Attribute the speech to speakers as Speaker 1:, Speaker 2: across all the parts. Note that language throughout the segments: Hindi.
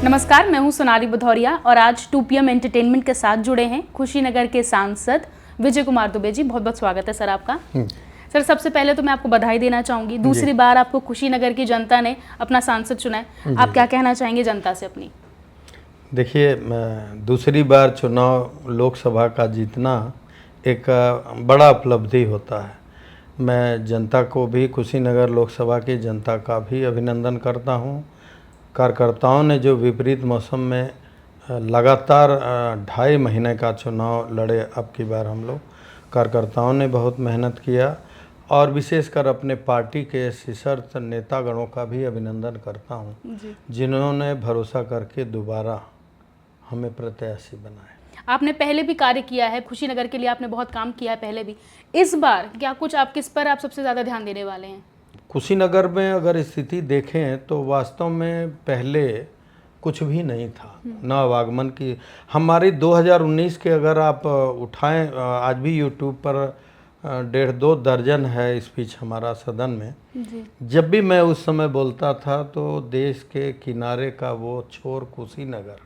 Speaker 1: नमस्कार, मैं हूं सोनाली भदौरिया और आज 2 PM एंटरटेनमेंट के साथ जुड़े हैं खुशीनगर के सांसद विजय कुमार दुबे जी। बहुत बहुत स्वागत है सर आपका। सर, सबसे पहले तो मैं आपको बधाई देना चाहूँगी, दूसरी बार आपको खुशीनगर की जनता ने अपना सांसद चुना है। आप क्या कहना चाहेंगे जनता से अपनी?
Speaker 2: देखिए, दूसरी बार चुनाव लोकसभा का जीतना एक बड़ा उपलब्धि होता है। मैं जनता को भी, कुशीनगर लोकसभा की जनता का भी अभिनंदन करता हूँ। कार्यकर्ताओं ने जो विपरीत मौसम में लगातार 2.5 महीने का चुनाव लड़े, अब की बार हम लोग कार्यकर्ताओं ने बहुत मेहनत किया और विशेषकर अपने पार्टी के शीर्ष नेतागणों का भी अभिनंदन करता हूँ, जिन्होंने भरोसा करके दोबारा हमें प्रत्याशी बनाए।
Speaker 1: आपने पहले भी कार्य किया है खुशीनगर के लिए, आपने बहुत काम किया है पहले भी। इस बार क्या कुछ आप किस पर आप सबसे ज़्यादा ध्यान देने वाले हैं?
Speaker 2: कुशीनगर में अगर स्थिति देखें तो वास्तव में पहले कुछ भी नहीं था, न आवागमन की। हमारी 2019 के अगर आप उठाएं, आज भी यूट्यूब पर 1.5-2 दर्जन है स्पीच हमारा सदन में
Speaker 1: जी।
Speaker 2: जब भी मैं उस समय बोलता था तो देश के किनारे का वो छोर कुशीनगर,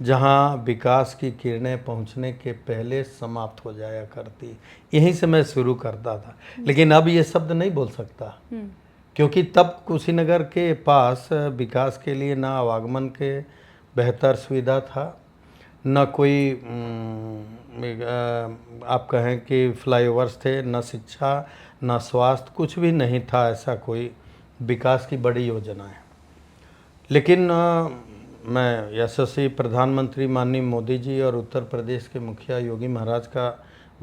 Speaker 2: जहाँ विकास की किरणें पहुँचने के पहले समाप्त हो जाया करती, यहीं से मैं शुरू करता था। लेकिन अब ये शब्द नहीं बोल सकता, क्योंकि तब कुशीनगर के पास विकास के लिए ना आवागमन के बेहतर सुविधा था, न कोई आप कहें कि फ्लाईओवर्स थे, न शिक्षा, न स्वास्थ्य, कुछ भी नहीं था ऐसा कोई विकास की बड़ी योजनाएं। लेकिन मैं यशस्वी प्रधानमंत्री माननीय मोदी जी और उत्तर प्रदेश के मुखिया योगी महाराज का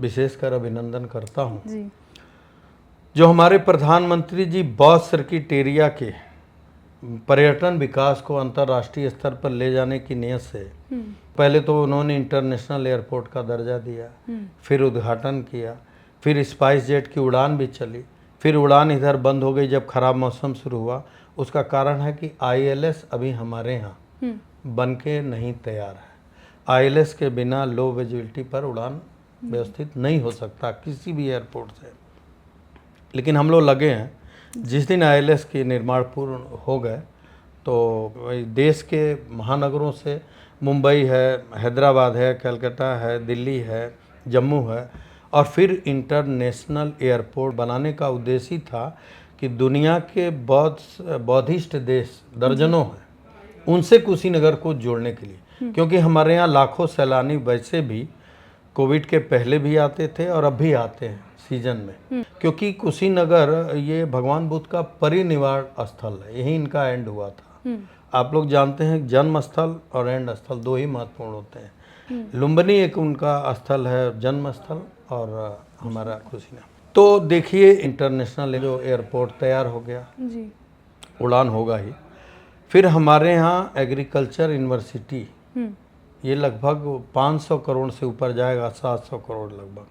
Speaker 2: विशेषकर अभिनंदन करता हूं, जो हमारे प्रधानमंत्री जी बॉस सर्किट एरिया के पर्यटन विकास को अंतर्राष्ट्रीय स्तर पर ले जाने की नीयत से पहले तो उन्होंने इंटरनेशनल एयरपोर्ट का दर्जा दिया, फिर उद्घाटन किया, फिर स्पाइस जेट की उड़ान भी चली, फिर उड़ान इधर बंद हो गई जब खराब मौसम शुरू हुआ। उसका कारण है कि ILS अभी हमारे यहाँ बन के नहीं तैयार है। ILS के बिना लो विजिबिलिटी पर उड़ान व्यवस्थित नहीं हो सकता किसी भी एयरपोर्ट से। लेकिन हम लोग लगे हैं, जिस दिन ILS के निर्माण पूर्ण हो गए तो देश के महानगरों से मुंबई है, हैदराबाद है, कलकत्ता है, दिल्ली है, जम्मू है, और फिर इंटरनेशनल एयरपोर्ट बनाने का उद्देश्य था कि दुनिया के बौद्धिस्ट देश दर्जनों हैं, उनसे कुशीनगर को जोड़ने के लिए। क्योंकि हमारे यहाँ लाखों सैलानी वैसे भी कोविड के पहले भी आते थे और अब भी आते हैं सीजन में, क्योंकि कुशीनगर ये भगवान बुद्ध का परिनिवाण स्थल है, यही इनका एंड हुआ था। आप लोग जानते हैं जन्म स्थल और एंड स्थल 2 ही महत्वपूर्ण होते हैं। लुम्बिनी एक उनका स्थल है, जन्म स्थल, और हमारा कुशीनगर। तो देखिए, इंटरनेशनल जो एयरपोर्ट तैयार हो गया, उड़ान होगा ही। फिर हमारे यहाँ एग्रीकल्चर यूनिवर्सिटी, ये लगभग 500 करोड़ से ऊपर जाएगा, 700 करोड़ लगभग।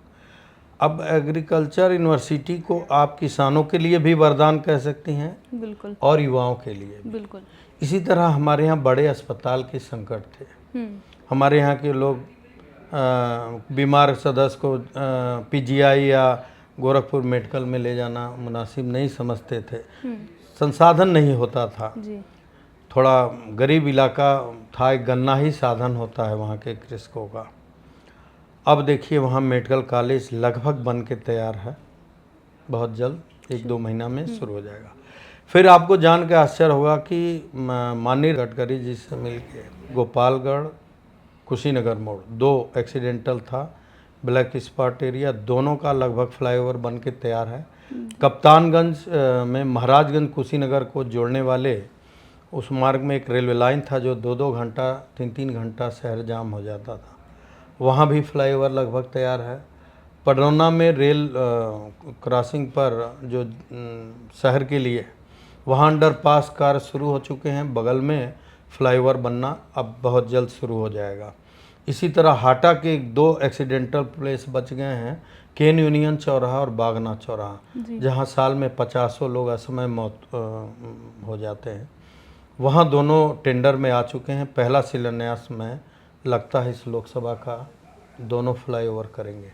Speaker 2: अब एग्रीकल्चर यूनिवर्सिटी को आप किसानों के लिए भी वरदान कह सकती हैं,
Speaker 1: बिल्कुल,
Speaker 2: और युवाओं के लिए भी।
Speaker 1: बिल्कुल।
Speaker 2: इसी तरह हमारे यहाँ बड़े अस्पताल के संकट थे। हमारे यहाँ के लोग बीमार सदस्य को PGI या गोरखपुर मेडिकल में ले जाना मुनासिब नहीं समझते थे, संसाधन नहीं होता था। थोड़ा गरीब इलाका था, एक गन्ना ही साधन होता है वहाँ के कृषकों का। अब देखिए, वहाँ मेडिकल कॉलेज लगभग बन के तैयार है, बहुत जल्द 1-2 महीना में शुरू हो जाएगा। फिर आपको जान के आश्चर्य होगा कि माननीय गडकरी जी से मिलके गोपालगढ़ कुशीनगर मोड़ 2 एक्सीडेंटल था, ब्लैक स्पॉट एरिया, दोनों का लगभग फ्लाईओवर बन के तैयार है। कप्तानगंज में महाराजगंज कुशीनगर को जोड़ने वाले उस मार्ग में एक रेलवे लाइन था जो 2-2 घंटा 3-3 घंटा शहर जाम हो जाता था, वहाँ भी फ्लाईओवर लगभग तैयार है। पडरौना में रेल क्रॉसिंग पर जो शहर के लिए, वहाँ अंडरपास कार्य शुरू हो चुके हैं, बगल में फ्लाईओवर बनना अब बहुत जल्द शुरू हो जाएगा। इसी तरह हाटा के 2 एक्सीडेंटल प्लेस बच गए हैं, केन यूनियन चौराहा और बागना चौराहा, जहाँ साल में 50 लोग असमय मौत हो जाते हैं। वहाँ दोनों टेंडर में आ चुके हैं। पहला शिलान्यास में लगता है इस लोकसभा का, दोनों फ्लाईओवर करेंगे।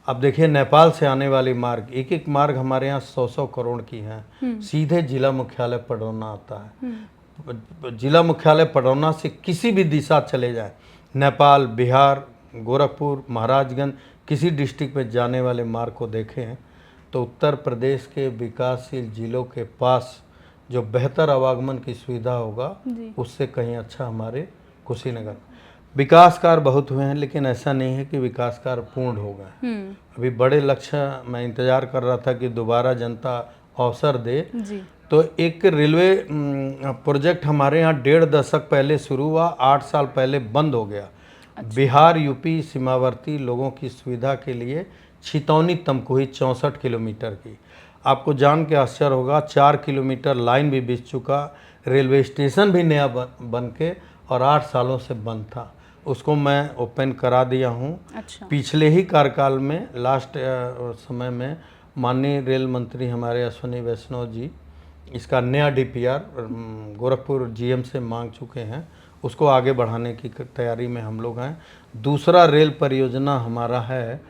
Speaker 2: अब देखिए, नेपाल से आने वाली मार्ग, एक मार्ग हमारे यहाँ 100-100 करोड़ की हैं, सीधे जिला मुख्यालय पडरौना आता है। जिला मुख्यालय पडरौना से किसी भी दिशा चले जाएं, नेपाल, बिहार, गोरखपुर, महाराजगंज, किसी डिस्ट्रिक्ट में जाने वाले मार्ग को देखें तो उत्तर प्रदेश के विकासशील जिलों के पास जो बेहतर आवागमन की सुविधा होगा उससे कहीं अच्छा हमारे कुशीनगर। विकास कार्य बहुत हुए हैं, लेकिन ऐसा नहीं है कि विकास कार्य पूर्ण हो गए। अभी बड़े लक्ष्य मैं इंतजार कर रहा था कि दोबारा जनता अवसर दे। तो एक रेलवे प्रोजेक्ट हमारे यहाँ 1.5 दशक पहले शुरू हुआ, 8 साल पहले बंद हो गया। अच्छा। बिहार यूपी सीमावर्ती लोगों की सुविधा के लिए छितौनी तमकुही 64 किलोमीटर की, आपको जान के आश्चर्य होगा 4 किलोमीटर लाइन भी बिछ चुका, रेलवे स्टेशन भी नया बन के और 8 सालों से बंद था, उसको मैं ओपन करा दिया हूँ। अच्छा। पिछले ही कार्यकाल में लास्ट समय में माननीय रेल मंत्री हमारे अश्विनी वैष्णव जी इसका नया DPR गोरखपुर GM से मांग चुके हैं, उसको आगे बढ़ाने की तैयारी में हम लोग हैं। दूसरा रेल परियोजना हमारा है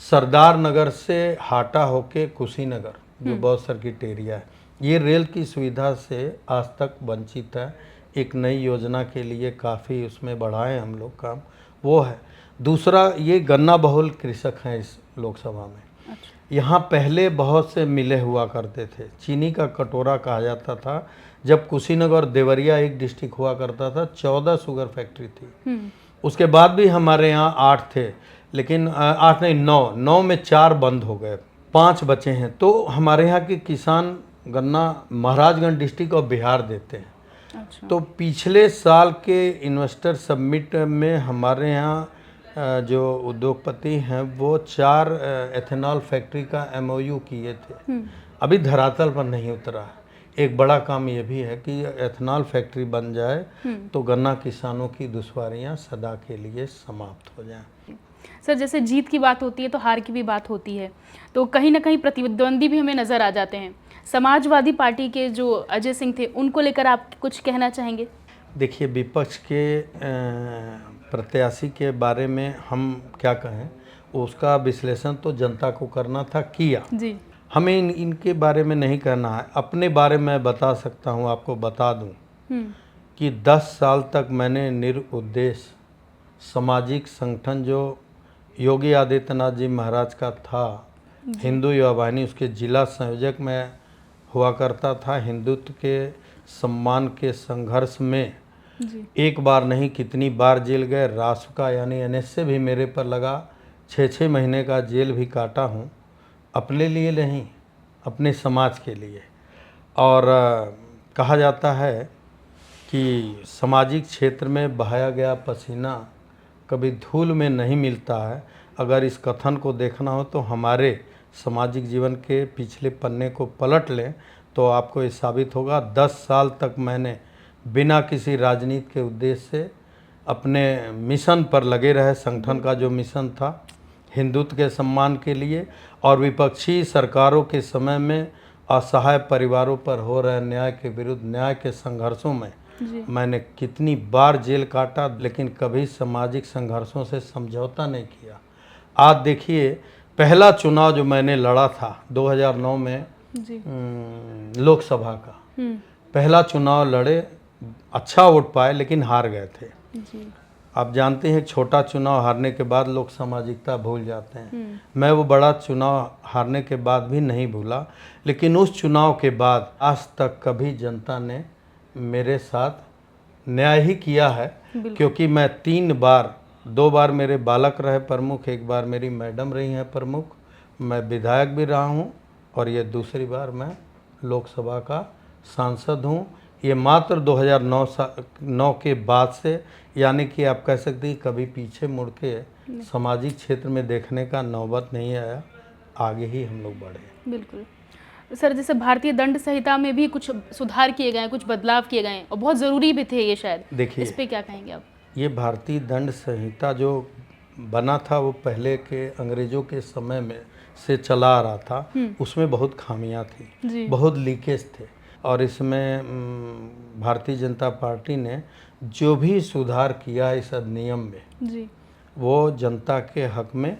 Speaker 2: सरदार नगर से हाटा होके कुशीनगर, जो बहुत सर्किट एरिया है, ये रेल की सुविधा से आज तक वंचित है। एक नई योजना के लिए काफ़ी उसमें बढ़ाएं हम लोग काम, वो है। दूसरा ये गन्ना बहुल कृषक हैं इस लोकसभा में। अच्छा। यहाँ पहले बहुत से मिले हुआ करते थे, चीनी का कटोरा कहा जाता था। जब कुशीनगर देवरिया एक डिस्ट्रिक्ट हुआ करता था 14 शुगर फैक्ट्री थी, उसके बाद भी हमारे यहाँ 8 थे, लेकिन 8 नहीं 9 में 4 बंद हो गए, 5 बचे हैं। तो हमारे यहाँ के किसान गन्ना महाराजगंज डिस्ट्रिक्ट और बिहार देते हैं। अच्छा। तो पिछले साल के इन्वेस्टर समिट में हमारे यहाँ जो उद्योगपति हैं वो 4 एथेनॉल फैक्ट्री का MOU किए थे, अभी धरातल पर नहीं उतरा। एक बड़ा काम ये भी है कि एथेनॉल फैक्ट्री बन जाए तो गन्ना किसानों की दुश्वारियाँ सदा के लिए समाप्त हो जाएं।
Speaker 1: सर, जैसे जीत की बात होती है तो हार की भी बात होती है, तो कहीं ना कहीं प्रतिद्वंदी भी हमें नज़र आ जाते हैं। समाजवादी पार्टी के जो अजय सिंह थे उनको लेकर आप कुछ कहना चाहेंगे?
Speaker 2: देखिए, विपक्ष के प्रत्याशी के बारे में हम क्या कहें, उसका विश्लेषण तो जनता को करना था, किया जी। हमें इनके बारे में नहीं कहना है। अपने बारे में बता सकता हूँ, आपको बता दूँ कि 10 साल तक मैंने निरुद्देश्य सामाजिक संगठन जो योगी आदित्यनाथ जी महाराज का था, हिंदू युवा वाहिनी, उसके जिला संयोजक में हुआ करता था। हिंदुत्व के सम्मान के संघर्ष में जी। एक बार नहीं कितनी बार जेल गए। रासुका यानी NS भी मेरे पर लगा, 6-6 महीने का जेल भी काटा हूँ, अपने लिए नहीं, अपने समाज के लिए। और कहा जाता है कि सामाजिक क्षेत्र में बहाया गया पसीना कभी धूल में नहीं मिलता है। अगर इस कथन को देखना हो तो हमारे सामाजिक जीवन के पिछले पन्ने को पलट लें तो आपको ये साबित होगा। 10 साल तक मैंने बिना किसी राजनीति के उद्देश्य से अपने मिशन पर लगे रहे। संगठन का जो मिशन था हिंदुत्व के सम्मान के लिए और विपक्षी सरकारों के समय में असहाय परिवारों पर हो रहे न्याय के विरुद्ध न्याय के संघर्षों में मैंने कितनी बार जेल काटा, लेकिन कभी सामाजिक संघर्षों से समझौता नहीं किया। आज देखिए, पहला चुनाव जो मैंने लड़ा था 2009 में लोकसभा का, पहला चुनाव लड़े, अच्छा वोट पाए, लेकिन हार गए थे जी। आप जानते हैं छोटा चुनाव हारने के बाद लोग सामाजिकता भूल जाते हैं। मैं वो बड़ा चुनाव हारने के बाद भी नहीं भूला, लेकिन उस चुनाव के बाद आज तक कभी जनता ने मेरे साथ न्याय ही किया है, क्योंकि मैं 3 बार, 2 बार मेरे बालक रहे प्रमुख, 1 बार मेरी मैडम रही हैं प्रमुख, मैं विधायक भी रहा हूं और ये दूसरी बार मैं लोकसभा का सांसद हूं। ये मात्र 2009 के बाद से, यानी कि आप कह सकते हैं कभी पीछे मुड़ के सामाजिक क्षेत्र में देखने का नौबत नहीं आया, आगे ही हम लोग बढ़े।
Speaker 1: बिल्कुल सर, जैसे भारतीय दंड संहिता में भी कुछ सुधार किए गए, कुछ बदलाव किए गए और बहुत ज़रूरी भी थे ये शायद।
Speaker 2: देखिए,
Speaker 1: इस पे क्या कहेंगे आप?
Speaker 2: ये भारतीय दंड संहिता जो बना था वो पहले के अंग्रेज़ों के समय में से चला आ रहा था, उसमें बहुत खामियां थी, बहुत लीकेज थे। और इसमें भारतीय जनता पार्टी ने जो भी सुधार किया इस अधिनियम में जी। वो जनता के हक में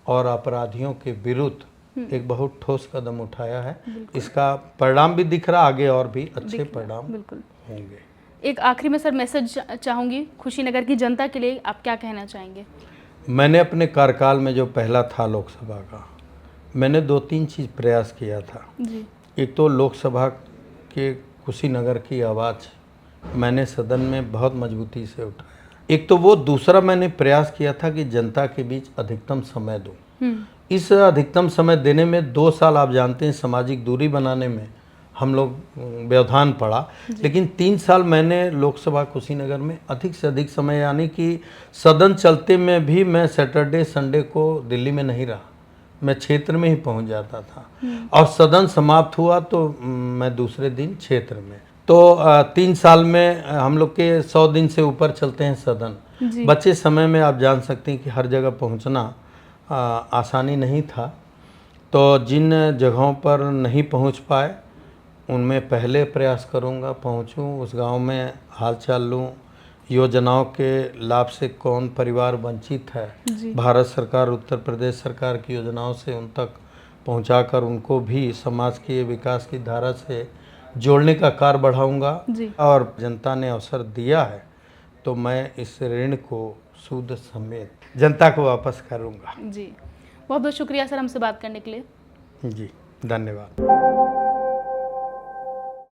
Speaker 2: और अपराधियों के विरुद्ध एक बहुत ठोस कदम उठाया है। इसका परिणाम भी दिख रहा, आगे और भी अच्छे परिणाम होंगे।
Speaker 1: एक आखिरी में सर मैसेज चाहूँगी खुशीनगर की जनता के लिए, आप क्या कहना चाहेंगे?
Speaker 2: मैंने अपने कार्यकाल में जो पहला था लोकसभा का, मैंने 2-3 चीज़ प्रयास किया था।
Speaker 1: जी।
Speaker 2: एक तो लोकसभा के कुशीनगर की आवाज़ मैंने सदन में बहुत मजबूती से उठाया। एक तो वो, दूसरा मैंने प्रयास किया था कि जनता के बीच अधिकतम समय दूं। इस अधिकतम समय देने में 2 साल आप जानते हैं सामाजिक दूरी बनाने में हम लोग व्यवधान पड़ा, लेकिन 3 साल मैंने लोकसभा कुशीनगर में अधिक से अधिक समय, यानी कि सदन चलते में भी मैं सैटरडे संडे को दिल्ली में नहीं रहा, मैं क्षेत्र में ही पहुंच जाता था और सदन समाप्त हुआ तो मैं दूसरे दिन क्षेत्र में। तो 3 साल में हम लोग के 100 दिन से ऊपर चलते हैं सदन। बचे समय में आप जान सकते हैं कि हर जगह पहुंचना आसानी नहीं था, तो जिन जगहों पर नहीं पहुंच पाए उनमें पहले प्रयास करूंगा पहुंचूं, उस गांव में हालचाल लूं, योजनाओं के लाभ से कौन परिवार वंचित है, भारत सरकार उत्तर प्रदेश सरकार की योजनाओं से उन तक पहुंचाकर उनको भी समाज के विकास की धारा से जोड़ने का कार्य बढ़ाऊंगा। और जनता ने अवसर दिया है तो मैं इस ऋण को सूद समेत जनता को वापस करूंगा।
Speaker 1: जी, बहुत बहुत शुक्रिया सर हमसे बात करने के लिए।
Speaker 2: जी, धन्यवाद।